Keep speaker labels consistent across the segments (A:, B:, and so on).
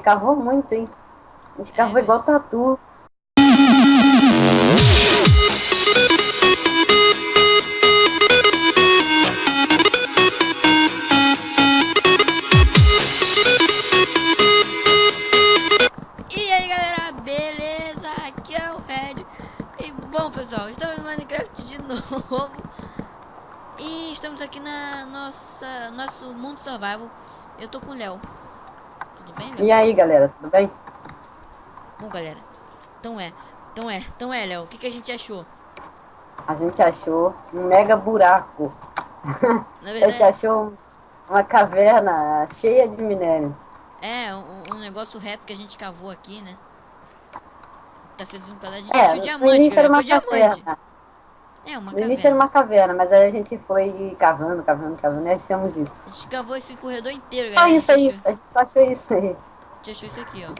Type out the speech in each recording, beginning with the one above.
A: cavou muito, hein? A gente cavou igual tatu.
B: E aí galera, beleza? Aqui é o Red. E bom pessoal, estamos no Minecraft de novo. E estamos aqui na nosso mundo survival. Eu tô com o Léo. Tudo bem, Léo?
A: E aí, galera, tudo bem?
B: Bom galera, então é Léo, o que a gente achou?
A: A gente achou um mega buraco.
B: Na
A: A gente
B: verdade,
A: achou uma caverna cheia de minério.
B: é um negócio reto que a gente cavou aqui, né? Tá fazendo um pedaço. A gente
A: É,
B: achou
A: no
B: diamante,
A: início era
B: galera.
A: uma
B: Foi diamante.
A: caverna.
B: É, uma
A: No início era
B: caverna.
A: uma caverna, mas aí a gente foi cavando, cavando, cavando e achamos isso.
B: A gente cavou esse corredor inteiro,
A: Só
B: galera.
A: isso aí, a gente só achou isso aí.
B: A gente achou isso aqui, ó.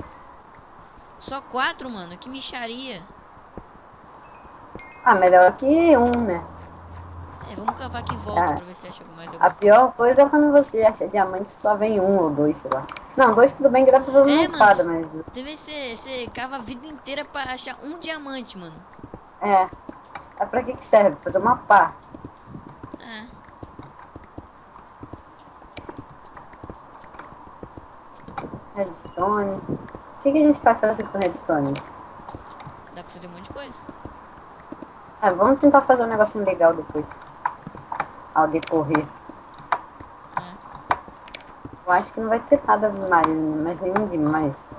B: Só 4, mano. Que micharia.
A: Ah, melhor que um, né?
B: É, vamos cavar aqui em volta
A: Ah,
B: pra ver se acha mais
A: a
B: alguma coisa.
A: pior coisa é quando você acha diamante só vem um ou dois, sei lá. Não, dois tudo bem que dá pra ver uma
B: É, mano.
A: espada, mas...
B: Deve ser, você cava a vida inteira pra achar um diamante, mano.
A: É, pra que serve? Fazer uma pá.
B: É.
A: Redstone. O que a gente faz fazer com redstone?
B: Dá pra fazer um monte de coisa.
A: Ah, vamos tentar fazer um negocinho legal depois. Ao decorrer.
B: É.
A: Eu acho que não vai ter nada mais nenhum demais.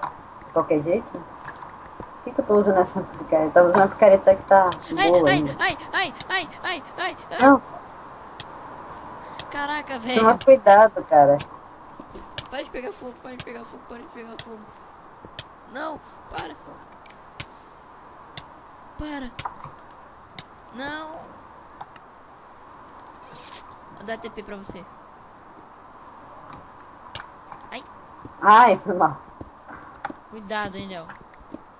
A: De qualquer jeito. O que eu tô usando essa picareta? Tô usando a picareta que tá
B: Ai,
A: boa
B: ai,
A: ainda.
B: ai, ai, ai, ai, ai, ai.
A: Não,
B: Caraca,
A: toma
B: velho.
A: cuidado, cara.
B: Para de pegar fogo, para de pegar fogo, para de pegar fogo. Não, para. Para. Não. Vou dar TP pra você. Ai,
A: Ai, foi mal.
B: cuidado, hein, Léo.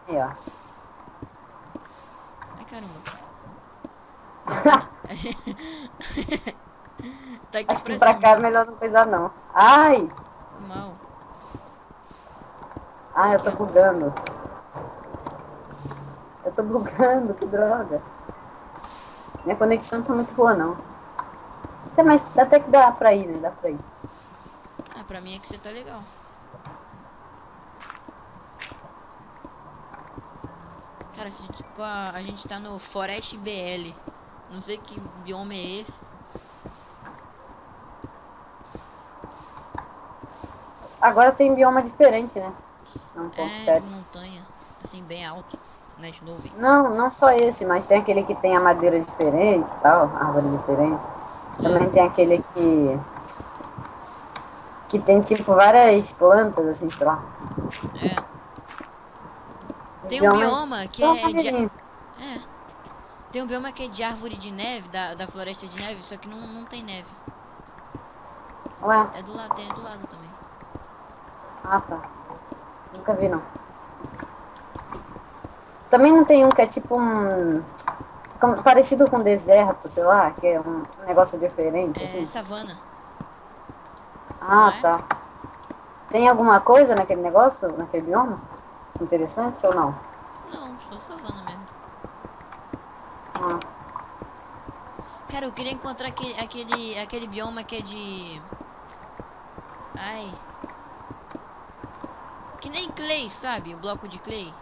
A: Aí, ó.
B: Ai, caramba. Tá aqui. Tá aqui
A: Acho que
B: pra
A: pra cá é
B: cima.
A: melhor não coisar não. Ai!
B: Mal.
A: Ai, eu
B: Aqui,
A: tô
B: ó.
A: bugando. Eu tô bugando, que droga. Minha conexão não tá muito boa, não. Até que dá pra ir, né? Dá pra ir.
B: Ah, pra mim é que você tá legal. Cara, a gente tá no Forest BL. Não sei que bioma é esse.
A: Agora tem bioma diferente, né?
B: É de
A: 1.7.
B: montanha. Assim, bem alto. Nas nuvens.
A: Não, não só esse, mas tem aquele que tem a madeira diferente e tal, árvore diferente.
B: É,
A: Também tem aquele que tem tipo várias plantas, assim, sei lá.
B: é. Tem um
A: Biomas
B: bioma que
A: tão
B: é de.
A: maneirinhos.
B: É. Tem um bioma que é de árvore de neve, da floresta de neve, só que não tem neve.
A: Ué,
B: É do lado, tem do lado também.
A: ah tá. Nunca vi não. Também não tem um que é tipo parecido com deserto, sei lá, que é um negócio diferente,
B: É
A: assim.
B: savana, não
A: Ah,
B: é?
A: tá. Tem alguma coisa naquele negócio, naquele bioma? Interessante ou não?
B: Não, só savana mesmo.
A: Ah,
B: Cara, eu queria encontrar aquele bioma que é de. Ai. Que nem clay, sabe? O bloco de clay.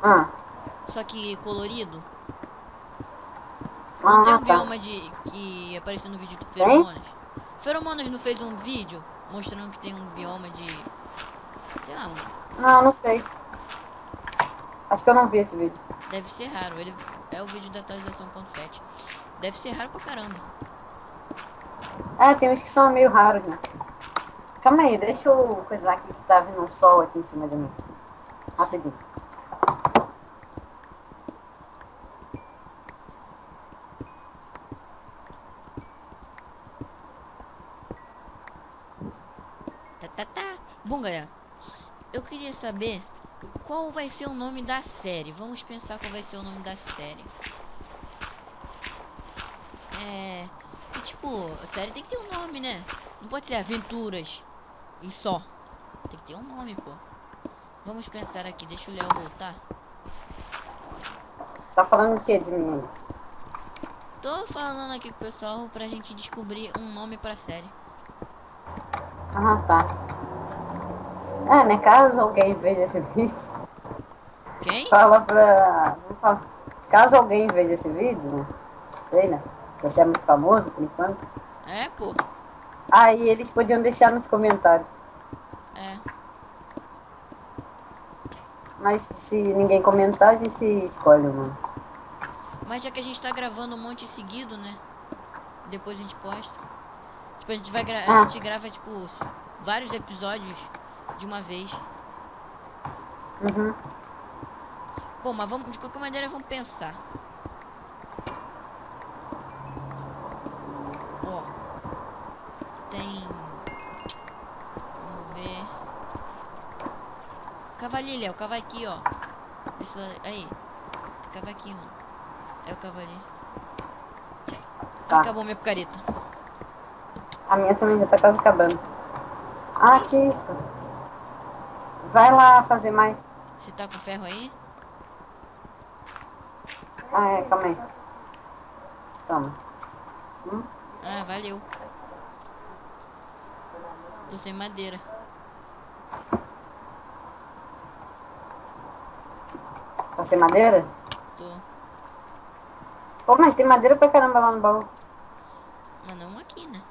A: ah,
B: Só que colorido. Não tem
A: ah,
B: um
A: tá.
B: bioma de. Que apareceu no vídeo do
A: Tem?
B: Feromonas? Feromonas não fez um vídeo mostrando que tem um bioma de. Sei lá,
A: Não, não sei. Acho que eu não vi esse vídeo.
B: deve ser raro. Ele é o vídeo da atualização 1.7. Deve ser raro pra caramba.
A: É, tem uns que são meio raros, né? Calma aí, deixa eu coisar aqui que tá vindo um sol aqui em cima de mim. Rapidinho.
B: Tá. Bom, galera, eu queria saber qual vai ser o nome da série. Vamos pensar qual vai ser o nome da série. É. E, tipo, a série tem que ter um nome, né? Não pode ser aventuras e só. Tem que ter um nome, pô. Vamos pensar aqui, deixa o Léo voltar.
A: Tá falando o que de mim?
B: Tô falando aqui com o pessoal pra gente descobrir um nome pra série.
A: Ah, tá. É, né? Caso alguém veja esse vídeo,
B: Quem?
A: fala pra. Caso alguém veja esse vídeo, né? Sei, né? Você é muito famoso por enquanto.
B: É, pô.
A: Aí eles podiam deixar nos comentários.
B: É.
A: Mas se ninguém comentar, a gente escolhe o nome.
B: Mas já que a gente tá gravando um monte seguido, né? Depois a gente posta. Tipo, a gente vai a
A: Ah,
B: gente grava, tipo, vários episódios de uma vez.
A: uhum.
B: Bom, mas vamos, de qualquer maneira, vamos pensar. Ó, tem. Vamos ver. Cavali, Léo, cavaqui, ó. Aí, cavaqui, mano. É o cavali. Ah,
A: Tá.
B: acabou minha picareta.
A: A minha também já tá quase acabando. Ah,
B: Ih,
A: que isso. Vai lá fazer mais.
B: você tá com ferro aí?
A: Ah, é, calma aí. Toma.
B: Ah, valeu. Tô sem madeira.
A: Tá sem madeira?
B: Tô.
A: Pô, mas tem madeira pra caramba lá no baú.
B: Mas não aqui, né?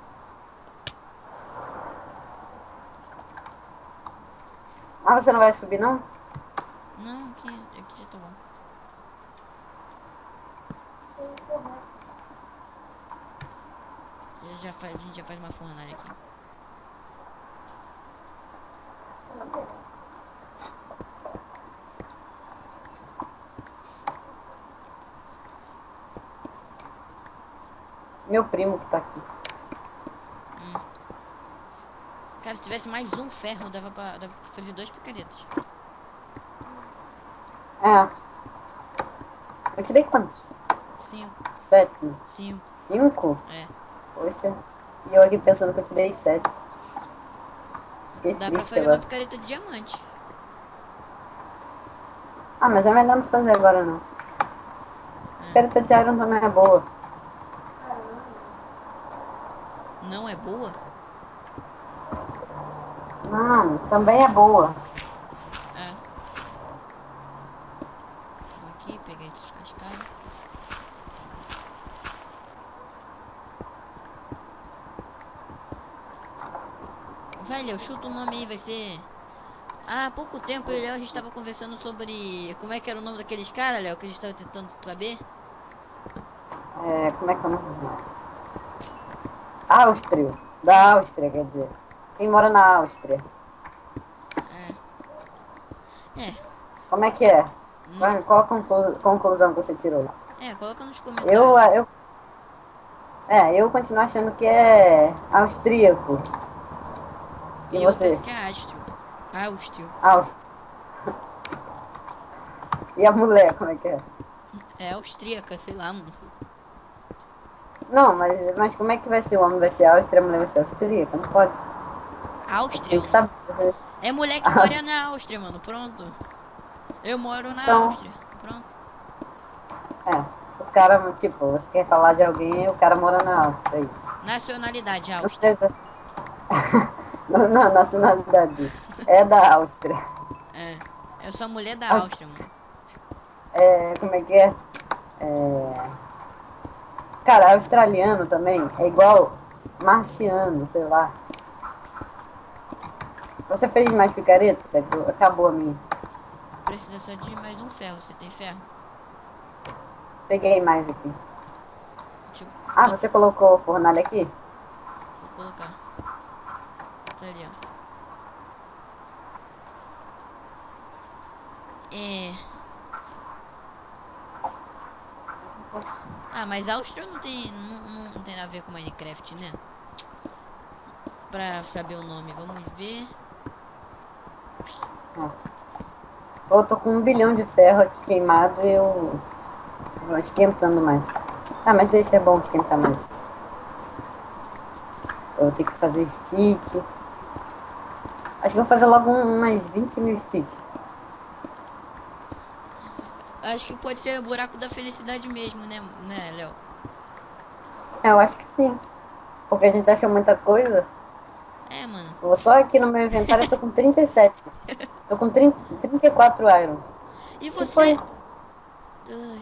A: Ah, você não vai subir, não?
B: Não, aqui já tá bom. A gente já faz uma fornalha aqui.
A: Meu primo que tá aqui.
B: Hum. Cara, se tivesse mais um ferro, dava pra fazer 2 picaretas.
A: É. Eu te dei quantos?
B: 5.
A: 7.
B: 5.
A: 5?
B: É.
A: Poxa. E eu aqui pensando que eu te dei 7. Fiquei
B: Dá pra
A: triste
B: fazer uma
A: agora.
B: picareta de diamante.
A: Ah, mas é melhor não fazer agora, não.
B: É.
A: Careta de Iron também é boa.
B: Não é boa?
A: Não, também é boa.
B: É. Vou aqui, peguei esses cascalhos. Velho, eu chuto o nome aí, vai ser. Há pouco tempo eu e o Léo a gente tava conversando sobre. Como é que era o nome daqueles caras, Léo, que a gente tava tentando saber?
A: É, como é que é o nome? Áustria. Da
B: Isso.
A: Áustria, quer dizer. Quem mora na Áustria.
B: É. É.
A: Como é que é?
B: Não.
A: Qual a conclusão que você tirou?
B: É, coloca nos
A: Eu,
B: comentários.
A: eu, eu continuo achando que é austríaco. E
B: E eu
A: você?
B: penso que é Áustrio. Áustrio.
A: Áustria. E a mulher, como é que é?
B: É austríaca, sei lá, mano.
A: Não, mas como é que vai ser? O homem vai ser Áustria, a mulher vai ser austríaca? Não pode. Você
B: Áustria,
A: tem que
B: mano.
A: saber.
B: É mulher que mora na Áustria, mano. Pronto. Eu moro na
A: Então,
B: Áustria. Pronto.
A: o cara, tipo, você quer falar de alguém e o cara mora na Áustria. É isso.
B: Nacionalidade,
A: Não
B: Áustria.
A: precisa. Não, nacionalidade. É da Áustria.
B: É. Eu sou a mulher da
A: Aus-
B: Áustria, mano.
A: Como é que é? É, cara, australiano também é igual marciano, sei lá. Você fez mais picareta? Acabou a minha.
B: Precisa só de mais um ferro. Você tem ferro?
A: Peguei mais aqui.
B: Deixa eu...
A: Ah, você colocou fornalha aqui?
B: Vou colocar. Tá ali, ó. É. Ah, mas Áustria não tem nada a ver com Minecraft, né? Pra saber o nome, vamos ver.
A: Eu tô com 1 bilhão de ferro aqui queimado e eu vou esquentando mais. Ah, mas deixa é bom esquentar mais. Eu vou ter que fazer stick. Acho que vou fazer logo umas 20 mil sticks.
B: Acho que pode ser o buraco da felicidade mesmo, né, Léo?
A: Eu acho que sim. Porque a gente achou muita coisa.
B: É, mano.
A: Vou só aqui no meu inventário eu tô com 37. Tô com 34 irons.
B: E
A: O que foi?
B: você? Ai,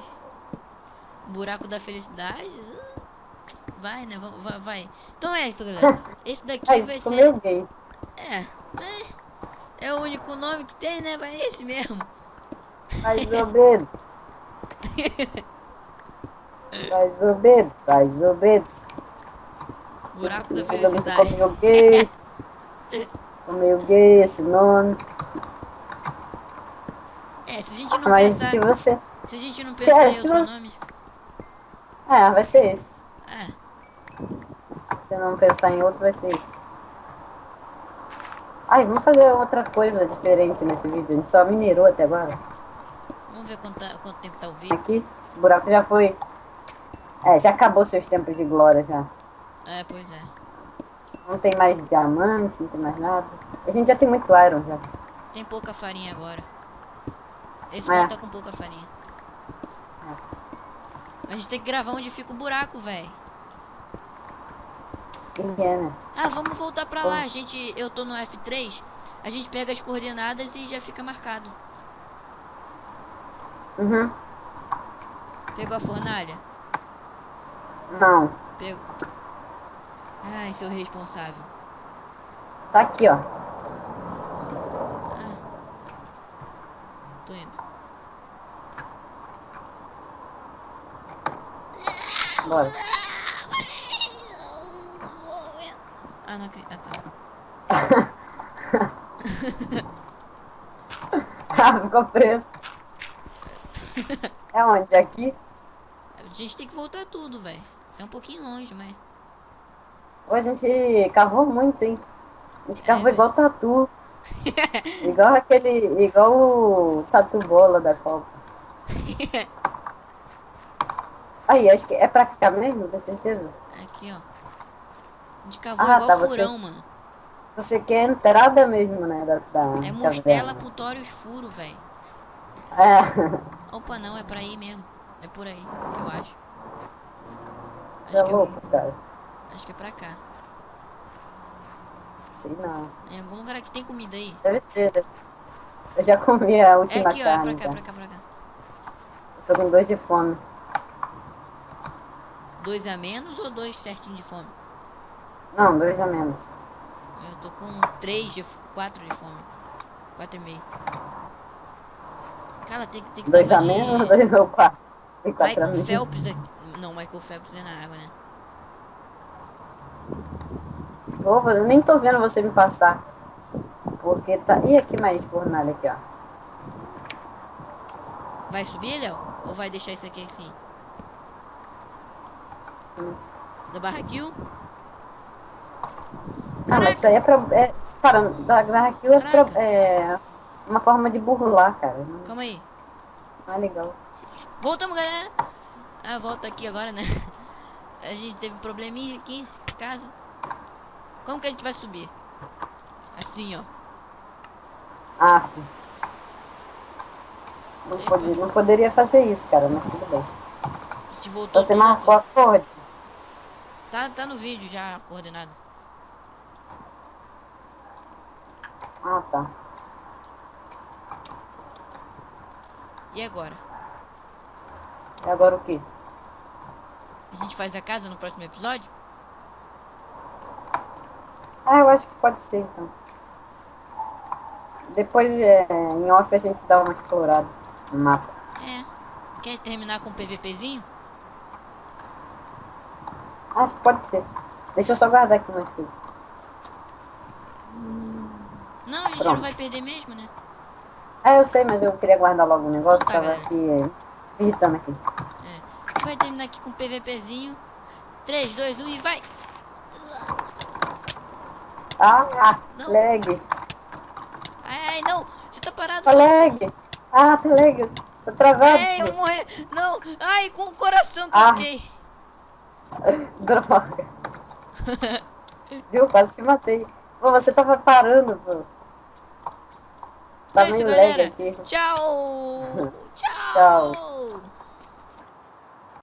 B: buraco da felicidade? Vai, né? Vai. Então é isso, galera. Esse
A: Ah,
B: daqui
A: isso
B: vai
A: ficou
B: ser.
A: meio gay.
B: É, é o único nome que tem, né? Vai esse mesmo.
A: Mais ou menos. Mais ou menos. Mais ou menos.
B: Buraco da
A: Esse nome ficou
B: felicidade.
A: meio gay. Ficou meio gay esse nome.
B: É, se a gente não
A: Mas
B: pensar.
A: se você.
B: Se a gente não
A: Se,
B: pensar
A: é,
B: em
A: se
B: outros
A: você.
B: nomes.
A: É, vai ser esse.
B: É,
A: Se não pensar em outro, vai ser esse. Ai, vamos fazer outra coisa diferente nesse vídeo. A gente só minerou até agora.
B: vamos ver quanto tempo tá o vídeo.
A: Aqui, esse buraco já foi. É, já acabou seus tempos de glória já.
B: É, pois é.
A: Não tem mais diamante, não tem mais nada. A gente já tem muito iron já.
B: Tem pouca farinha agora. Esse
A: É,
B: modo tá com pouca farinha. A gente tem que gravar onde fica o buraco, velho.
A: e é, né?
B: Ah, vamos voltar pra
A: Bom,
B: lá. Eu tô no F3. A gente pega as coordenadas e já fica marcado.
A: uhum.
B: Pegou a fornalha?
A: Não.
B: Pegou. Ai, seu responsável.
A: Tá aqui, ó.
B: Ah, tô indo.
A: Bora.
B: Ah, não acredito. Ah, tá.
A: Tá, ficou preso. É onde? Aqui?
B: A gente tem que voltar tudo, velho. É um pouquinho longe, mas.
A: Hoje a gente cavou muito, hein? A gente
B: É,
A: cavou
B: velho.
A: igual tatu. Igual aquele. Igual o tatu bola da Copa. Aí, acho que é pra cá mesmo, tem certeza?
B: Aqui, ó. A gente cavou
A: Ah,
B: igual
A: tá. Você,
B: furão, mano.
A: você quer a entrada mesmo, né? Da
B: É mostela
A: caverna.
B: pro Tório furo, velho.
A: É.
B: Opa, não, é pra aí mesmo. É por aí, eu acho.
A: Você é
B: Acho que é,
A: louco, cara.
B: acho que é pra cá.
A: Sei não.
B: Em algum lugar que tem comida aí.
A: Deve ser. Eu já comi a
B: É
A: última
B: aqui, ó. É pra
A: carne,
B: cá,
A: já.
B: pra cá, pra cá.
A: Eu tô com 2 de fome.
B: 2 a menos ou 2 certinho de fome?
A: Não, 2 a menos.
B: Eu tô com 4 de fome. 4,5. Cara, tem que dar
A: 2
B: uma
A: a menos,
B: de
A: 2 ou 4. E 4 a
B: Michael
A: menos.
B: Phelps aqui. Não, Michael Phelps é na água, né?
A: Pô, eu nem tô vendo você me passar. Porque tá. E aqui mais fornalha aqui, ó.
B: Vai subir, Léo? Ou vai deixar isso aqui assim? Da barra kill?
A: Ah, mas isso
B: Caraca!
A: aí é pra. É, cara, da Hackill é,
B: Caraca!
A: é uma forma de burlar, cara. Não,
B: Calma aí.
A: não é legal.
B: Voltamos, galera! Ah, volta aqui agora, né? A gente teve probleminha aqui em casa. Como que a gente vai subir? Assim, ó.
A: Ah, sim.
B: Epa,
A: Não poderia fazer isso, cara, mas tudo bem.
B: a gente voltou
A: Você
B: toda.
A: marcou a cor.
B: Tá no vídeo já a coordenada.
A: Ah, tá.
B: E agora?
A: E agora o quê?
B: A gente faz a casa no próximo episódio?
A: Ah, eu acho que pode ser, então. Depois, em off, a gente dá uma explorada no mapa.
B: É. Quer terminar com um PVPzinho?
A: Acho que pode ser. Deixa eu só guardar aqui umas coisas.
B: Não, a gente não
A: Pronto.
B: vai perder mesmo, né?
A: Ah, eu sei, mas eu queria guardar logo o negócio.
B: Então tá,
A: Tava
B: galera.
A: aqui, irritando aqui.
B: É. A gente vai terminar aqui com um PVPzinho. 3, 2, 1 e vai!
A: Ah,
B: Não!
A: lag.
B: Ai, ai, não! Você tá parado!
A: Tá lag. Ah, tá lag. Tô travado.
B: Ai, eu vou morrer! Não! Ai, com o coração que eu
A: Ah,
B: fiquei!
A: droga. Viu? Quase te matei. Pô, você tava parando, pô.
B: Então
A: Tá
B: é isso,
A: meio lag
B: galera.
A: aqui.
B: Tchau! Tchau!
A: Tchau.